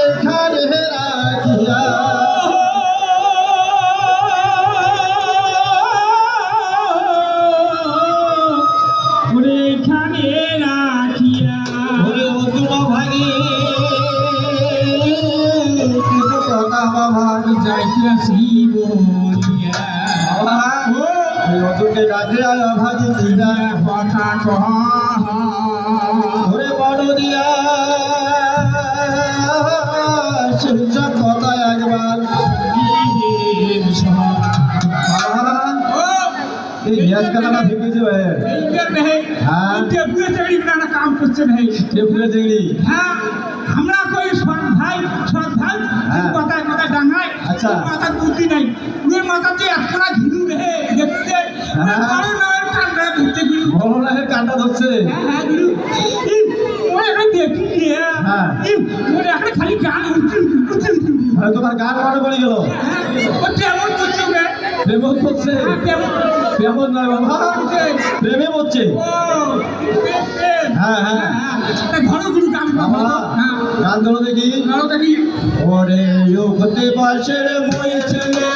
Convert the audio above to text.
এখানে রাখিয়া এখানে রাখিয়া ওরে অর্জুন ভাগি কথা বাবা যাইতেছি বলিয়া অর্জুনকে ডাকে ভাজি দিদা কথা কহ ওরে বড় দিয়া শিক্ষক কথা একবার এই গ্যাস কালাটা ফেকেছে ভাই हाँ टेपुए चगड़ी बनाना काम करते नहीं টেপুরে চিংড়ি हाँ हमरा कोई शौक भाई हाँ। पता डांगाय अच्छा। माता बुद्धि नहीं ये माता के अपना घिरू रहे देखते हाँ। बड़े बड़े कांडा देखते घिरू বড় লাহের কাঁটা ধরছে हाँ घिरू ओए এখন দেখি लिया हाँ। ওরে এখন খালি গান উঠছে আর তোমার গান মনে পড়ে গেল ও কেমন করছে রে প্রেমত করছে কেমন কেমন নয় বাবা প্রেমে হচ্ছে হ্যাঁ হ্যাঁ ঘর গুরু গান বাবা গান ধরো দেখি দেখি ওরে লোকতে পাশের মই ছেলে